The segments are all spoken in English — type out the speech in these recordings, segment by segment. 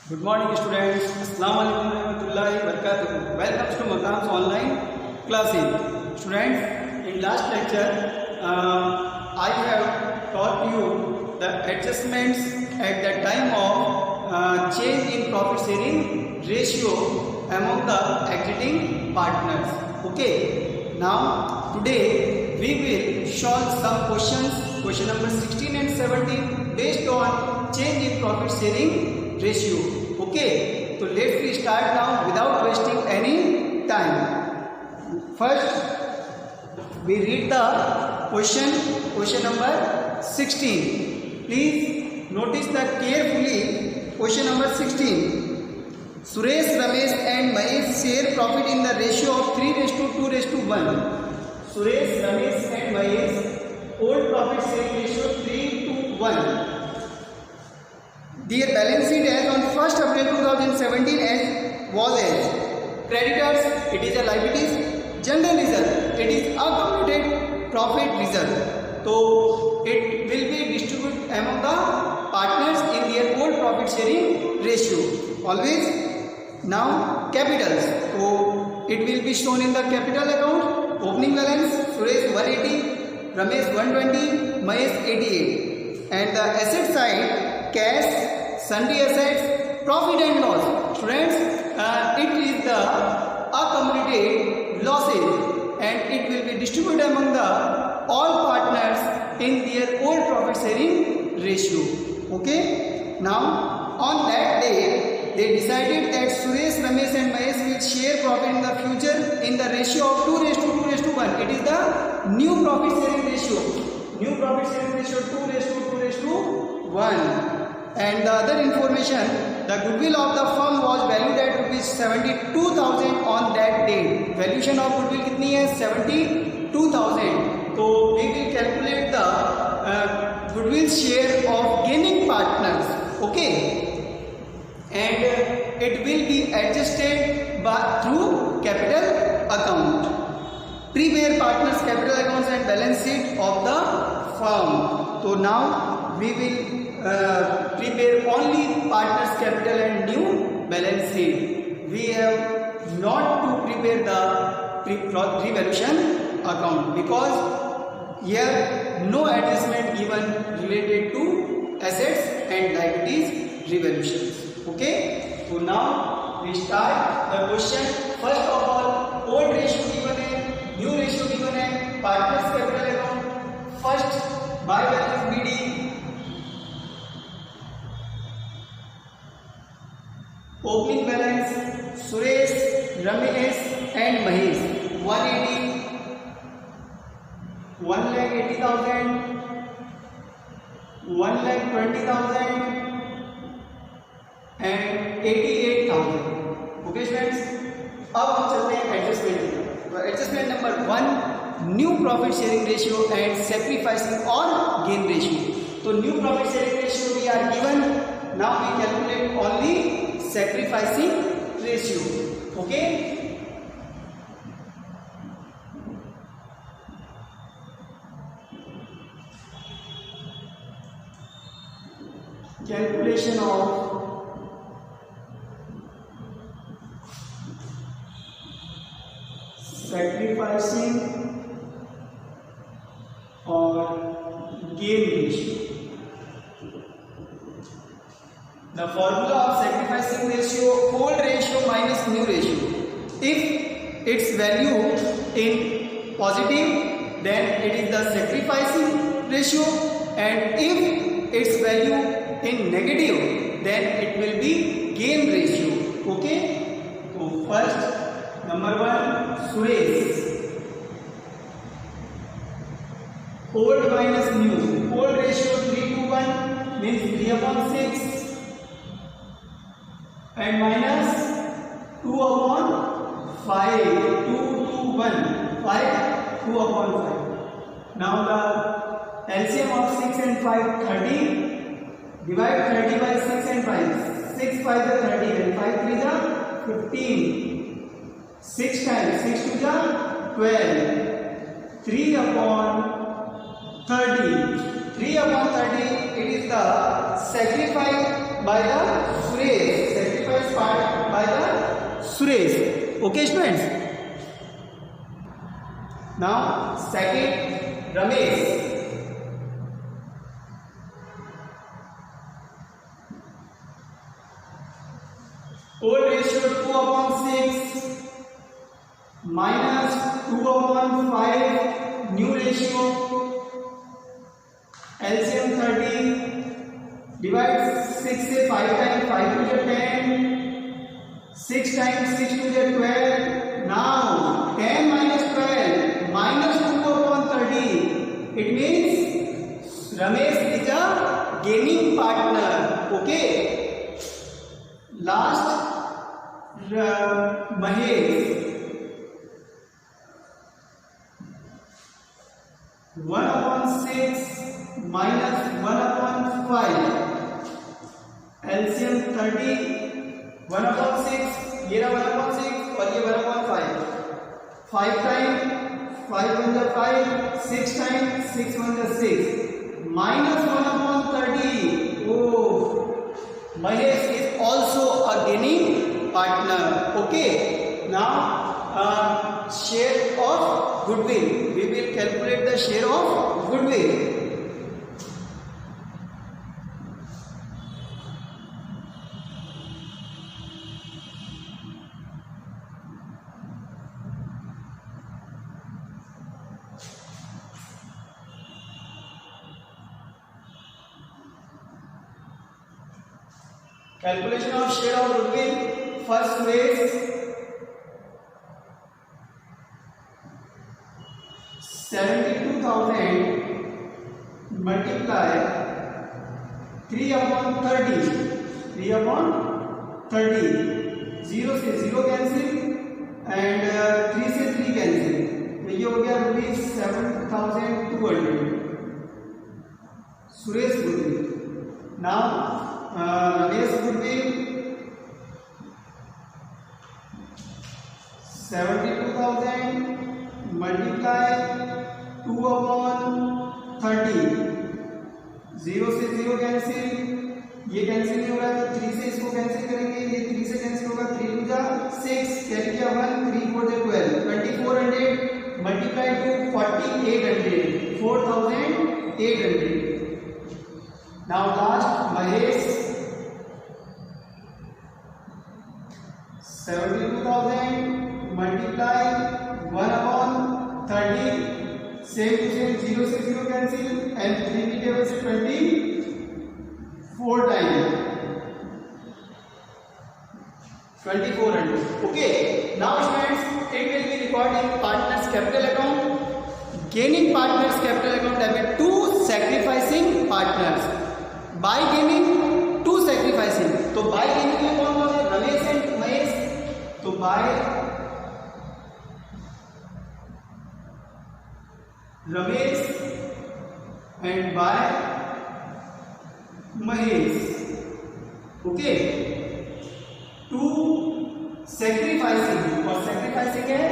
Good morning students. Assalamu alaikum warahmatullahi wabarakatuh. Welcome to Maqam's online classes. Students, in last lecture I have taught you the adjustments at the time of change in profit sharing ratio among the exiting partners. Okay. Now today we will solve some questions, question number 16 and 17 based on change in profit sharing ratio. Okay, so let's start now without wasting any time. First we read the question number 16. Please notice that carefully. Question number 16. Suresh, Ramesh and Mahesh share profit in the ratio of 3:2:1. Suresh, Ramesh and Mahesh old profit sharing ratio 3:1. Their balance sheet as on 1st April 2017 was as creditors, it is a liabilities, general reserve, it is accumulated profit reserve. So it will be distributed among the partners in their old profit sharing ratio. Always. Now capitals. So it will be shown in the capital account. Opening balance, Suresh 180, Ramesh 120, Mahesh 88. And the asset side, cash, sundry assets, profit and loss. Students, it is the accumulated losses and it will be distributed among the all partners in their old profit sharing ratio. Okay. Now on that day they decided that Suresh, Ramesh and Mahesh will share profit in the future in the ratio of 2:2:1. It is the new profit sharing ratio. New profit sharing ratio 2:2:1. And the other information, the goodwill of the firm was valued at rupees 72,000 on that date. Valuation of goodwill कितनी है? 72,000. So we will calculate the goodwill share of gaining partners. Okay. And it will be adjusted through capital account. Prepare partners capital accounts and balance sheet of the firm. So now we will prepare only partners capital and new balance sheet. We have not to prepare the revaluation account because here no adjustment given related to assets and liabilities revaluations. Okay, so now we start the question. First of all, old ratio given है, new ratio given है, partners capital account. First by balance BD. Opening balance Suresh, Ramesh and Mahesh 180, 1,80,000, 1,20,000 and 88,000. Okay friends, अब हम चलते हैं adjustment की. तो adjustment number 1, new profit sharing ratio and sacrificing और gain ratio. तो new profit sharing ratio we are given. Now we calculate only sacrificing ratio. Okay. Calculation of sacrificing or gain ratio. The formula of sacrificing ratio, old ratio minus new ratio. If its value in positive, then it is the sacrificing ratio, and if its value in negative, then it will be gain ratio. Okay. So first number 1, Suresh. Old minus new. Old ratio 3:1 means 3/6. And minus 2/5, 2:1, 5, 2/5. Now the LCM of 6 and 5, 30. Divide 30 by 6 and 5. 6 5 is 30 and 5 3 is 15. 6 times 6 2 is 12. 3/30. 3/30. It is the sacrifice by the Suresh. sacrificed by the Suresh. Okay students. Now second, Ramesh. Old ratio 2/6 minus 2/5. New ratio LCM 30. Divide 6 से 5 times 5 to the 10. 6 times 6 to the 12. Now 10 minus 12 minus 2/30. It means Ramesh is a gaining partner. Okay. Last, Mahesh. 1/6 minus 1/5. LCM 30. 1/6. ये रहा 1/6 और ये 1/5. 5 times 5 1 5. 6 times 6 1 6. Minus 1/30. Oh, Mahesh is also a gaining partner. Okay. Now share of goodwill. We will calculate the share of goodwill. Calculation of share of goodwill. First phase 72,000 multiply 3/30. 3/30. 0 से 0 cancel and 3 से 3 cancel. तो ये हो गया ₹7,200. Suresh goodwill. Now Ramesh goodwill 72,000 multiply 2/30. 0 से 0 cancel. ये cancel नहीं हो रहा है तो 3 से इसको कैंसिल करेंगे. ये 3 से कैंसिल होगा. 3 2 जा 6. कैरी किया 1. 3 4 जा 12. 2400 multiply to 4800. 4,800. Now last, Mahesh 72,000 multiply 1/30. Same to same. 0 से 0 cancel and 3 की टेबल से 24 times 2400. Okay. Now students, it will be recorded in partners capital account. Gaining partners capital account have 2 sacrificing partners. By gaining 2 sacrificing. तो by gaining में कौन कौन है? Ramesh and Mahesh. तो by Ramesh and by Mahesh. Okay. 2 sacrificing. और sacrificing है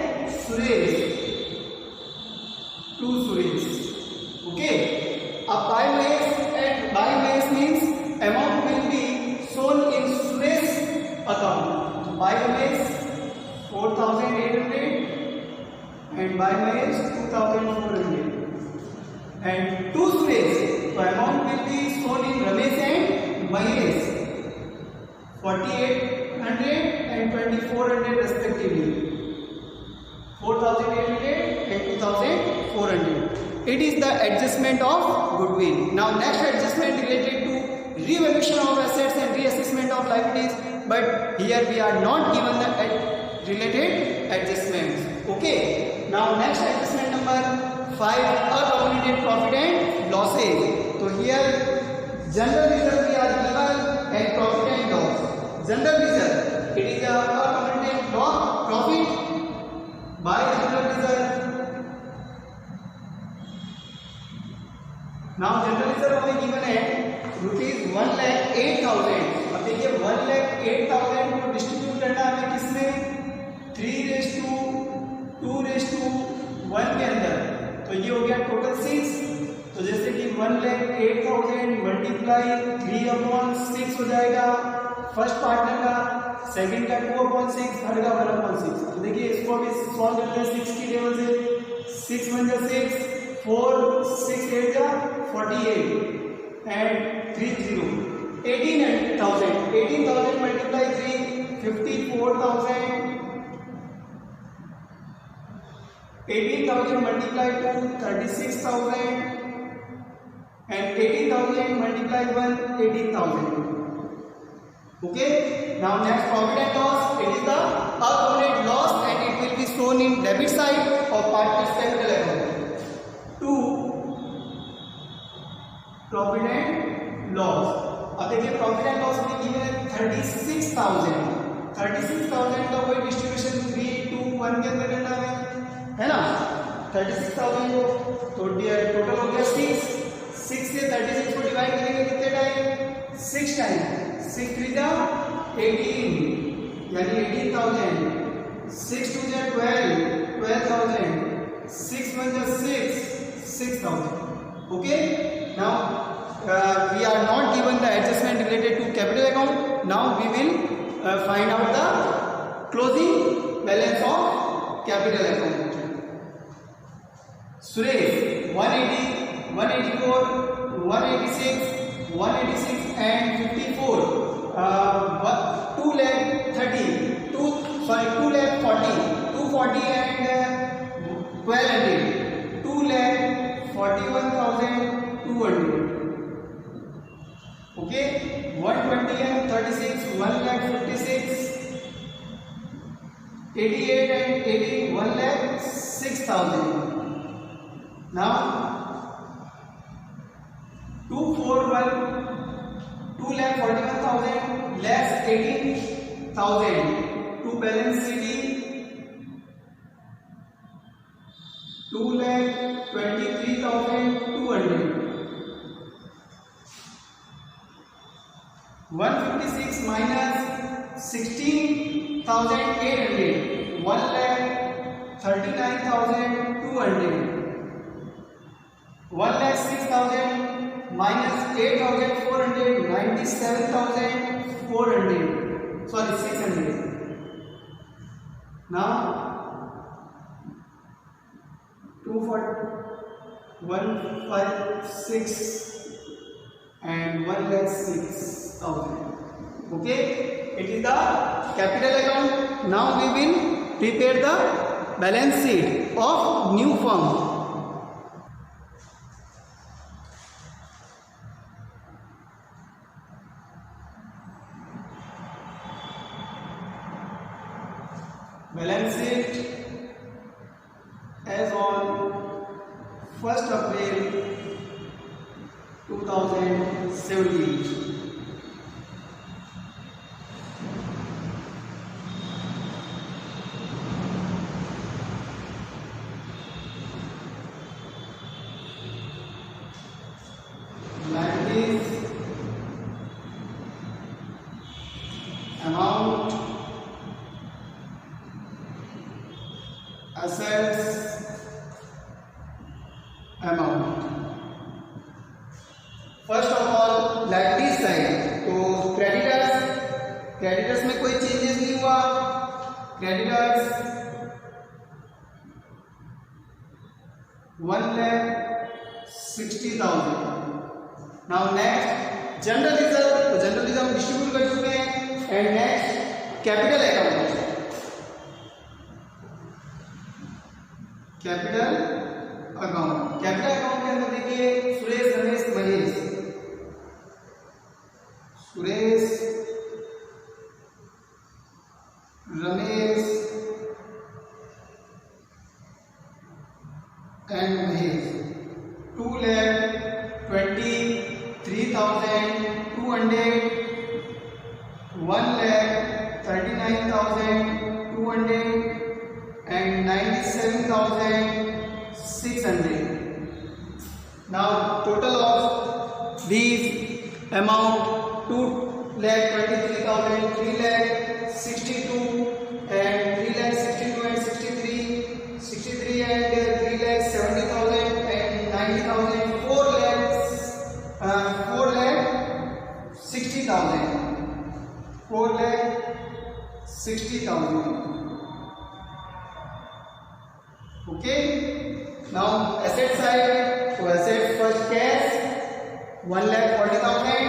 Suresh. 2 Suresh. Okay. अब by Mahesh and by Mahesh means amount will be shown in Suresh account. By Mahesh 4,800 and by Mahesh 2,400 and 2 Suresh. So amount will be shown in Ramesh and Mahesh 4,800 and 2,400 respectively. 4,800 and 2,400. It is the adjustment of goodwill. Now next adjustment related to revaluation of assets and reassessment of liabilities, but here we are not given the related adjustments. Okay. Now next adjustment number 5, accumulated profit and losses. So here general reserve we are given and profit and loss. General reserve, it is a accumulated profit by general reserve. Now general reserve हमें given है ₹1,08,000. अब देखिए 1,08,000 को distribute करना हमें किसमें? 3:2:1 के अंदर. तो ये हो गया टोटल 6. तो जैसे कि 1,08,000 मल्टीप्लाई 3/6 हो जाएगा फर्स्ट पार्टनर का, सेकंड का 2/6, थर्ड का 1/6। तो देखिए इसको अभी सॉल्व करते हैं 6 की टेबल से। 6 1 जा 6, 4 6 8 जा 48 and 3 0 18,000 multiply 3 54,000, 18,000 multiply 2 36,000 and 18,000 multiply 1 18,000. Okay, now next profit and loss. It is the accumulated loss and it will be shown in debit side of partner's capital account. 2 profit and loss. अब देखिए profit and loss में given है 36,000 का कोई distribution 3 2 1 के अंदर करना है ना। 36,000 को तो टोटल हो गया 6 से 36 को डिवाइड करेंगे कितने टाइम? 6 टाइम। 6 3 जा 18 यानी 18,000, 6 2 जा 12,000, 6 1 जा 6,000. Okay, now we are not given the adjustment related to capital account. Now we will find out the closing balance of capital account. Suresh 180, 184, 186, 186 and 54. 2 lakh 30, 2 lakh 40, 240 and 1200. 2 lakh 41,200. Okay, 120 and 36, 1 lakh 56, 88 and 80, 1 lakh 6,000. Now 241, 2 lakh 41,000 less 18,000 to balance sheet 2 lakh 23,200. 156 minus 16,800, 1 lakh 39,200. 1 lakh 6,000 minus 8,400, 97,400. Sorry, 600. Now 156 and 1 lakh 6,000. Okay, it is the capital account. Now we will prepare the balance sheet of new firm. Balance sheet as on 1st April 2017. Liabilities, amount, assets, amount. First of all liabilities side, तो creditors में कोई changes नहीं हुआ। Creditors 1,60,000. Now next general reserve, तो general reserve distribute कर चुके हैं। And next capital account, capital account के अंदर देखिए Suresh Ramesh Mahesh, Suresh Ramesh and Mahesh 2,23,200, 1,39,200 and 97,600. Now total of these amount 2,23,000, 3,62 and 3,62 and 63 and 3,70,000 and 90,000, 4,60,000. 4,60,000. Okay. Now asset side. So asset first cash 1,40,000.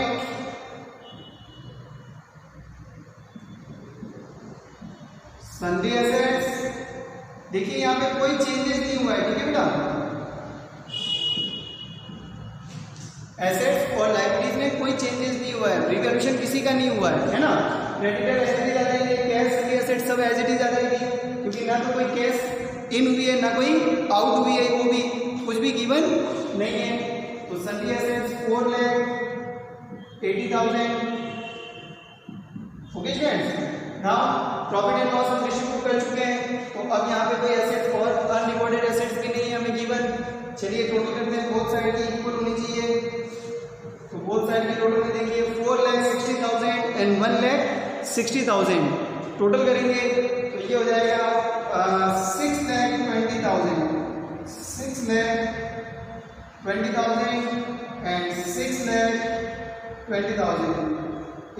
सन्धी assets देखिए यहाँ पे कोई चेंजेस नहीं हुआ है, ठीक है बेटा। एसेट्स और लायबिलिटीज में कोई चेंजेस नहीं हुआ है, रिवैल्यूएशन किसी का नहीं हुआ है ना। क्रेडिटर एज इट इज आ जाएंगे, कैश सन्धी एसेट्स सब एज इट इज आ जाएगी, क्योंकि ना तो कोई कैश इन हुई है ना कोई आउट हुई है, वो भी कुछ भी गिवन नहीं है। तो sundry assets 4,80,000। Okay students, now profit and loss हम डिस्ट्रीब्यूट कर चुके हैं, तो अब यहाँ पे कोई एसेट और अनरिकॉर्डेड एसेट्स भी नहीं है हमें गिवन। चलिए टोटल करते हैं, बोथ साइड की इक्वल होनी चाहिए। तो बोथ साइड की टोटल में देखिए 4,60,000 एंड 1,60,000 टोटल करेंगे तो ये हो जाएगा 6,20,000 एंड 6,20,000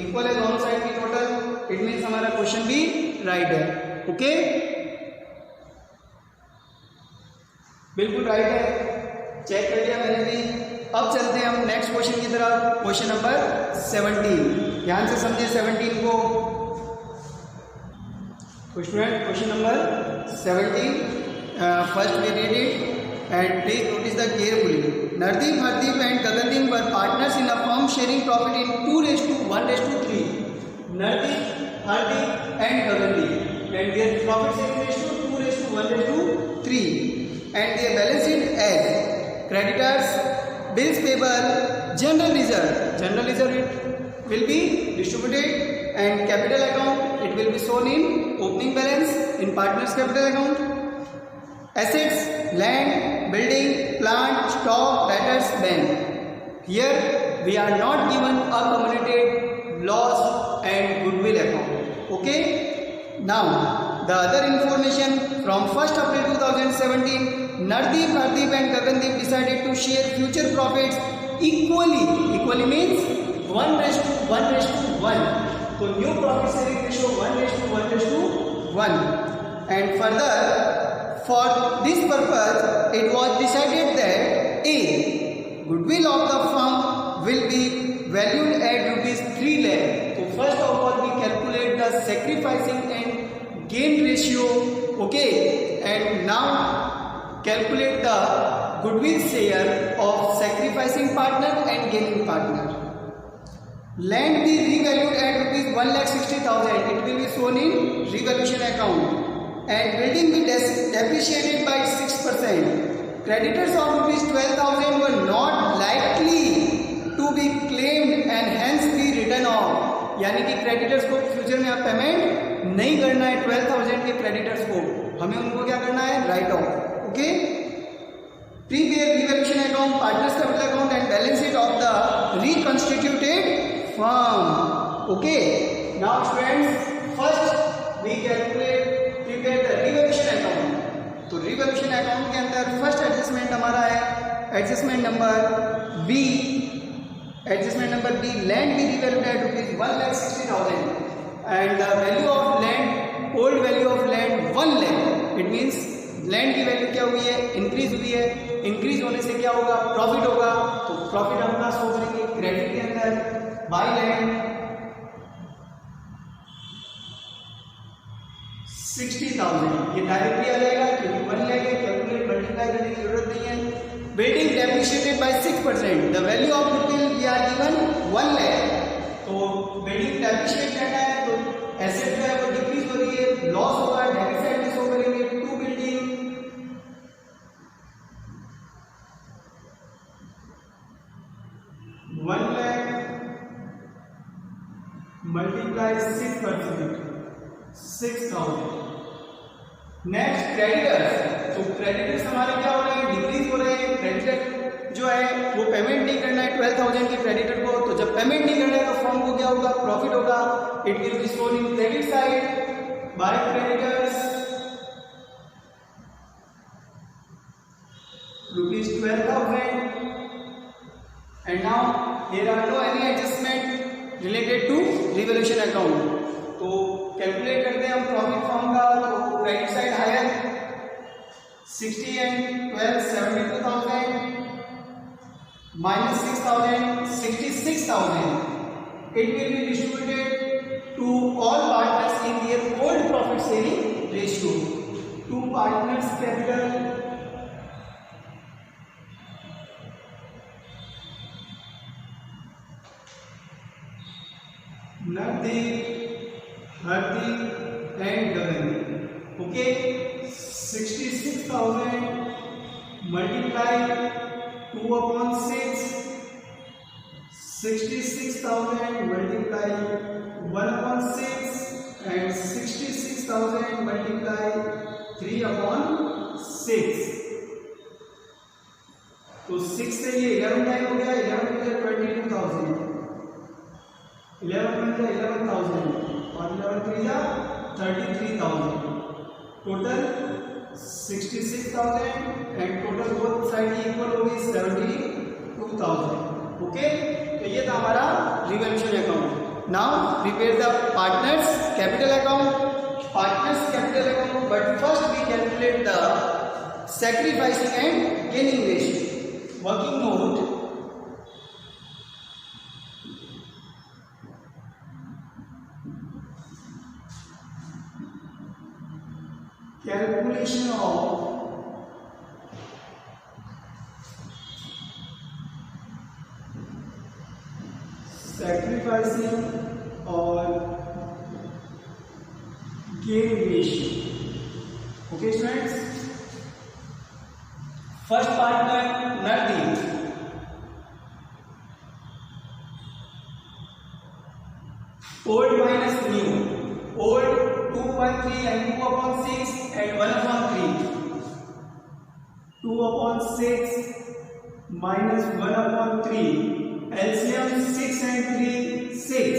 इक्वल है दोनों साइड की टोटल। इट मीन्स हमारा क्वेश्चन भी राइट है। ओके, बिल्कुल राइट है, चेक कर लिया मैंने भी। अब चलते हैं हम नेक्स्ट क्वेश्चन की तरफ, क्वेश्चन नंबर 17। ध्यान से समझिए 17 को। Student question number 17, first we read it and please notice the carefully. Nardeep, Hardeep and Gagandeep were partners in a firm sharing profit in 2:1:3. Nardeep, Hardeep and Gagandeep, and their profit sharing ratio 2:1:3, and their balance sheet as creditors, bills payable, general reserve. General reserve it will be distributed, and capital account it will be shown in opening balance in partners capital account. Assets, land, building, plant, stock, debtors, bank. Here we are not given accumulated loss and goodwill account. Okay. Now the other information from 1st April 2017, Nardeep, Hardeep and Gagandeep decided to share future profits equally. Equally means 1:1:1. So new profit sharing ratio 1:1:1. And further, for this purpose, it was decided that A. Goodwill of the firm will be valued at ₹3 lakh. So first of all, we calculate the sacrificing and gain ratio. Okay, and now calculate the goodwill share of sacrificing partner and gaining partner. Land be revalued at ₹1,60,000. It will be shown in revaluation account. And building be depreciated by 6%. Creditors of ₹12,000 were not likely to be claimed and hence be written off. यानी कि creditors को future में आप payment नहीं करना है 12,000 के creditors को, हमें उनको क्या करना है, write off. Okay, prepare revaluation account, partners capital account and balance sheet of the reconstituted firm. Okay, now students first we calculate prepare the revaluation account. तो रिवैल्यूएशन अकाउंट के अंदर फर्स्ट एडजस्टमेंट हमारा है adjustment number B. Adjustment number B, land be revalued at ₹1,60,000 and the value of land, old value of land 1 lakh. It means land की value क्या हुई है, increase हुई है. इंक्रीज होने से क्या होगा, प्रॉफिट होगा. तो प्रॉफिट हम कहाँ शो करेंगे, क्रेडिट के अंदर बाय लैंड 60,000. ये डायरेक्टली आ जाएगा क्योंकि 1 लाख है, कैलकुलेट मल्टीप्लाई करने की जरूरत नहीं है. Building depreciated by 6%. The value of goodwill we are given 1 lakh. तो बिल्डिंग डेप्रिशिएट करना है तो एसेट जो है वो डिक्रीज हो रही है, लॉस होगा, डेबिट साइड में शो करेंगे. To building 1 lakh multiply 6%, 6,000. Next creditors. तो क्रेडिटर्स हमारे क्या हो रहे हैं, डिक्रीज हो रहे हैं. क्रेडिटर जो है वो पेमेंट नहीं करना है 12,000 के क्रेडिटर को. तो जब पेमेंट नहीं करना है तो फर्म को क्या होगा, प्रॉफिट होगा. It will be shown in credit side by creditors ₹12,000. And now here are no any adjustment related to revolution account. तो कैलकुलेट करते हैं हम प्रॉफिट फॉर्म का। तो right side higher 60 and 12 72,000 minus 6,000 66,000. It will be distributed to all partners in their old profit sharing ratio. Two partners capital Navdeep, Hardeep and Gagan. Okay, 66,000 multiply 2 upon 6, 66,000 multiply 1 upon 6 and 66,000 multiply 3 upon 6. तो 6 से ये 11 time हो गया, 11 में 22,000, 11 में 11,000 और 11 3 जा 33,000. Total 66,000 and total both side equal होगी 72,000. ओके, तो ये था हमारा revolution account. Now prepare the partners capital account. Partners capital account, but first we calculate the sacrificing and gaining ratio. Working note calculation of sacrificing or gain ratio. Okay students, first partner Navdeep. Old minus new. Old 2.3 and 2 upon 6 and 1 upon 3. 2 upon 6 minus 1 upon 3. LCM 6 and 3 6.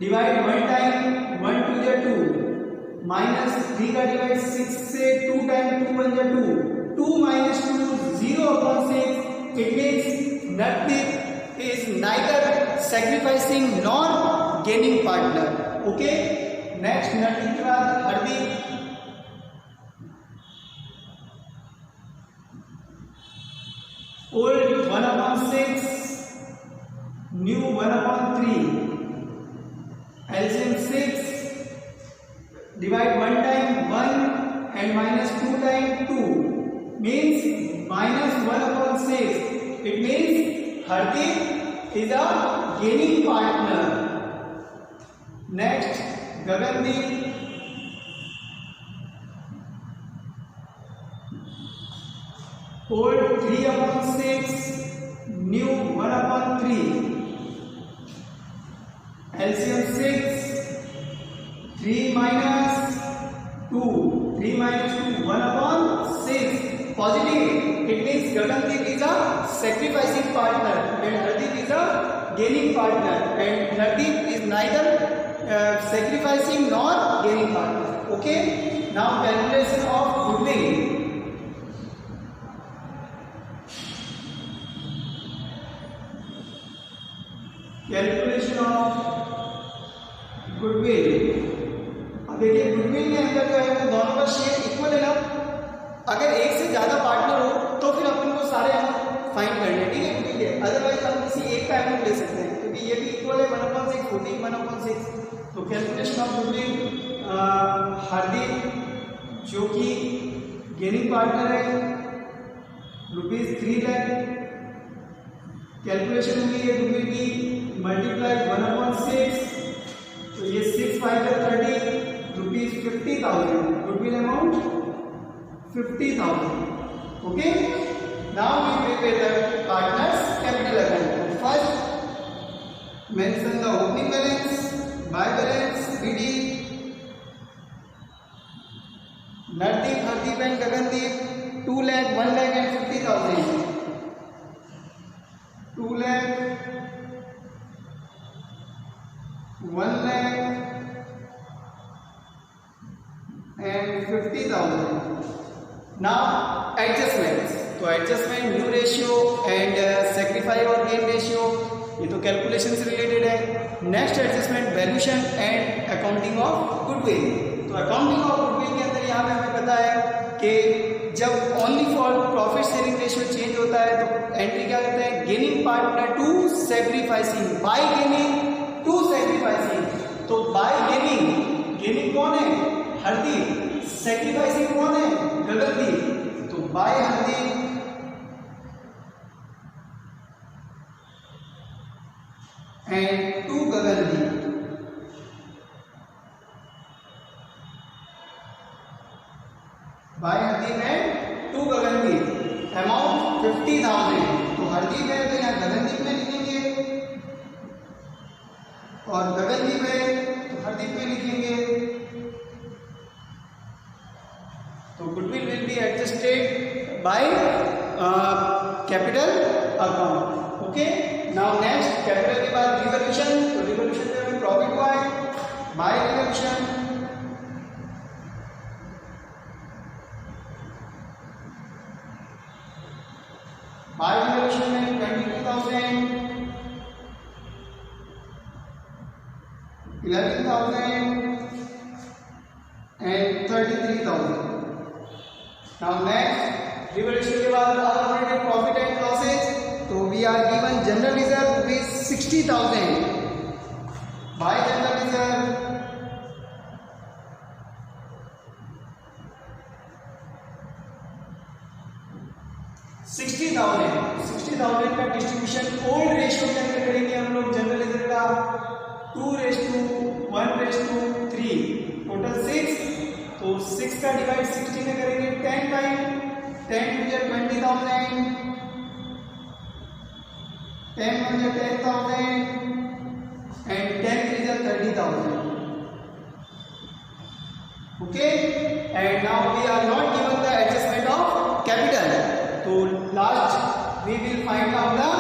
Divide 1 time 1 to the 2 minus 3 का divide 6 से 2 time 2 1 जा 2. 2 minus 2 0 upon 6. It means Navdeep is neither sacrificing nor gaining partner. Okay. Next Navdeep के बाद Hardeep. Old 1 upon 6, new 1 upon 3. LCM 6. Divide 1 time 1 and minus 2 time 2 means minus 1 upon 6. It means Hardeep is a gaining partner. Next Gagandeep. Old 3 upon 6, new 1 upon 3. LCM 6. 3 minus 2. 3 minus 2, 1 upon 6. Positive. It means Gagandeep is a sacrificing partner and Hardeep is a gaining partner. And Hardeep is neither sacrificing nor gaining partner. Okay. Now calculation of goodwill. Calculation of goodwill. अब देखिए goodwill के अंदर जो है वो दोनों का share equal है ना. अगर एक से ज्यादा पार्टनर हो तो फिर अपन को सारे अमाउंट फाइंड करने, ठीक है. अदरवाइज हम किसी एक का अमाउंट ले सकते हैं क्योंकि ये भी इक्वल है 1/6 14 1/6. तो कैलकुलेशन ऑफ गुडविल हार्दिक जो कि गेनिंग पार्टनर है ₹3 लाख. कैलकुलेशन होगी ये गुडविल की मल्टीप्लाई 1/6. तो ये 6 5 30 ₹50,000. Goodwill amount 50,000. Okay. Now we prepare the partners capital account. First mention the opening balance, by balance, BD. Navdeep, Hardeep and Gagandeep 2 lakh, 1 lakh and 50,000. 2 lakh, 1 lakh and 50,000. Now adjustments. तो adjustment, new ratio and sacrifice और gain ratio, ये तो calculation से related है. Next adjustment valuation and accounting of goodwill. तो accounting of goodwill के अंदर यहाँ पे हमें पता है कि जब only for profit sharing ratio change होता है तो एंट्री क्या करते हैं, gaining partner to sacrificing, by gaining to sacrificing. तो बाय गेनिंग, गेनिंग कौन है, हरदीप, सैक्रिफाइसिंग कौन है, गगनदीप। तो by Hardeep and to Gagandeep, by Hardeep and to Gagandeep, amount 50,000। तो हरदीप है तो यहाँ गगनदीप में लिखेंगे और गगनदीप है तो हरदीप में लिखेंगे। तो goodwill will be adjusted by capital account. Okay, now next capital के बाद रिवोल्यूशन। तो रिवोल्यूशन में हमें प्रॉफिट हुआ है बाय रिवोल्यूशन, बाय रिवोल्यूशन में 22,000, 11,000 एंड 33,000। नाउ नेक्स्ट रिवोल्यूशन के बाद अनऑडिटेड प्रॉफिट एंड लॉसेज। तो we are given general reserve with 60,000, by general reserve $60,000 का डिस्ट्रीब्यूशन ओल्ड रेशियो के अंदर करेंगे हम लोग जनरल रिजर्व का 2:1:3, टोटल 6। तो 6 का डिवाइड 60 में करेंगे 10 time, 10 to the 20,000, 10 to the 10,000 and 10 to the 30,000. Okay, and now we are not given the adjustment of capital. तो last we will find out the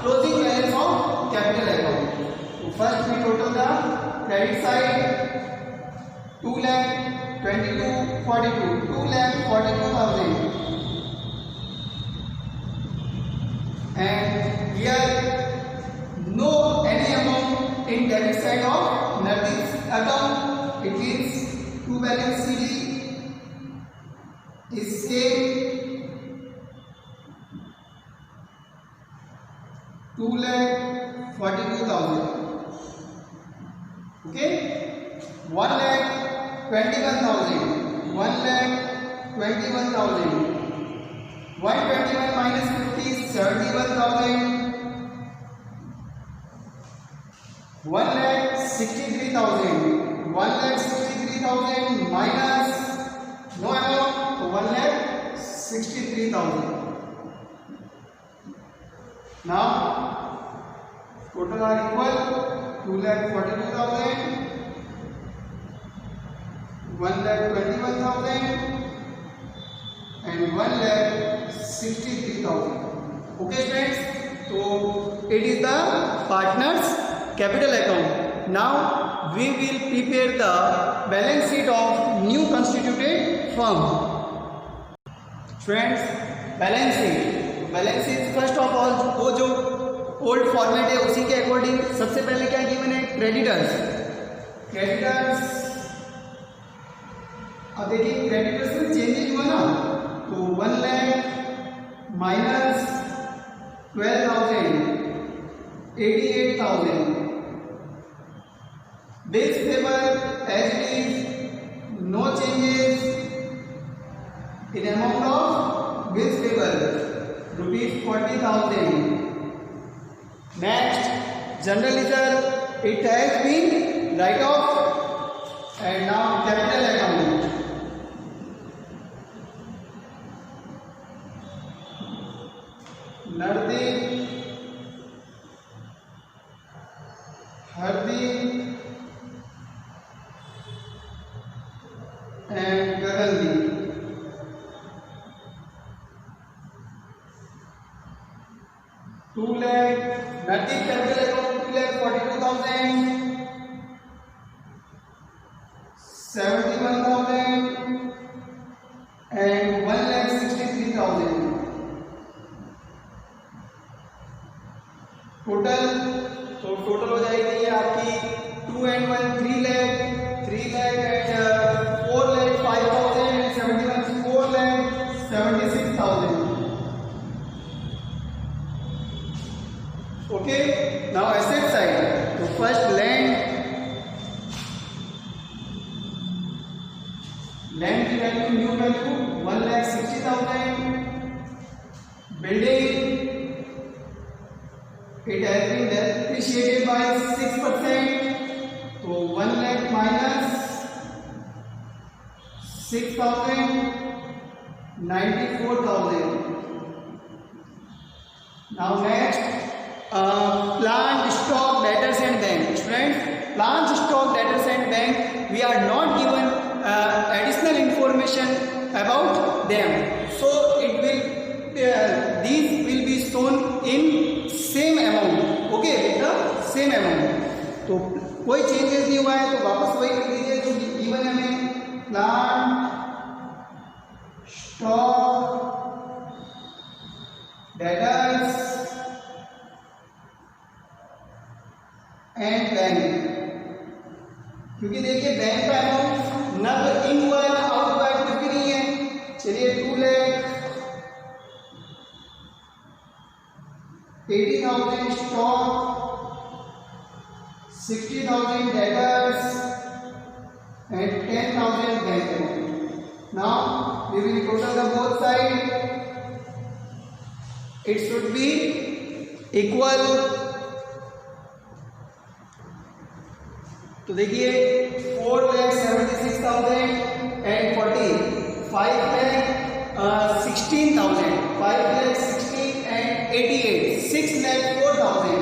closing balance of capital account. So first we total the credit side 2,22,42, 2,42,000, and here no any amount in debit side of Nardeep's account. It means to balance CD is same 2,42,000. Okay, 1,21,000, 1,21,000, 121 minus 50 is 71,000, 1,63,000, 1,63,000 minus no amount, so 1,63,000. Now total are equal 2,42,000, 1,21,000 and 1,63,000. Okay students, so it is the partners capital account. Now we will prepare the balance sheet of new constituted firm. Friends, balance sheet first of all वो जो old format है उसी के according सबसे पहले क्या given है, creditors. अब देखिए क्रेडिटर्स में चेंजेस हुआ ना, तो 1 lakh minus 12,000, 88,000, bills paper as it is, no changes in amount of bills paper ₹40,000. Next, general reserve, it has been write off, and now capital account. Nardeep, Hardeep and Gagandeep. Nardeep capital account 2,42,000, 71,000 and 1,63,000. Total हो जाएगी ये आपकी 6,000, 94,000. Now next, plant stock debtors and bank. Students, plant stock debtors and bank, we are not given additional information about them, so it will these will be shown in same amount. Okay, with the same amount. तो कोई changes नहीं हुआ है तो वापस वही कर दीजिए जो गिवन है हमें, plant stock debtors and bank, क्योंकि देखिए बैंक का अमाउंट ना तो इन हुआ है ना आउट हुआ है, कुछ भी नहीं है। चलिए 2,80,000 stock, 60,000 debtors and 10,000 bank account. Now we will total the both side. It should be equal. तो देखिए 4,76,000 and 40, 5,16,000, 5,16 and 88, 6,04,000,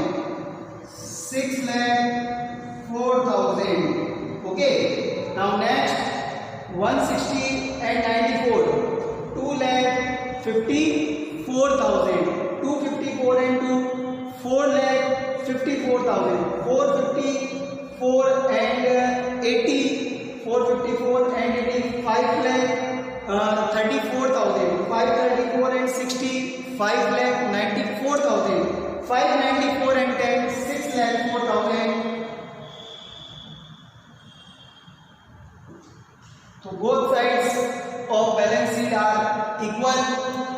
6,04,000. Okay. Now next 160 and 94, 2,54,000, 254 and 2, 4,54,000, 454 and 80, 454 and 80, 5,34,000, 534 and 60, 5,94,000, 594 and 10, 6,04,000. So both sides of balance sheet are equal.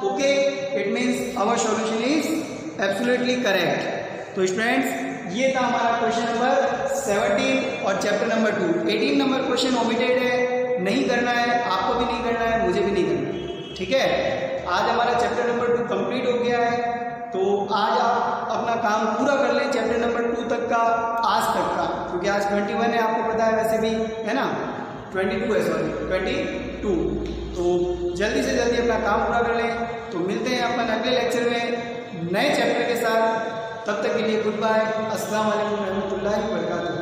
Okay, it means our solution is absolutely correct. तो students, ये था हमारा question number 17 और chapter number 2। 18 number question omitted है, नहीं करना है, आपको भी नहीं करना है, मुझे भी नहीं करना है। ठीक है, आज हमारा चैप्टर नंबर 2 कंप्लीट हो गया है, तो आज आप अपना काम पूरा कर लें चैप्टर नंबर 2 तक का, आज तक का, क्योंकि आज 21 है, आपको पता है वैसे भी, है ना, 22 है, सॉरी 22। तो जल्दी से जल्दी अपना काम पूरा कर लें। तो मिलते हैं अपन अगले लेक्चर में नए चैप्टर के साथ, तब तक के लिए गुड बाय, अस्सलाम वालेकुम रहमतुल्लाहि व बरकातहू।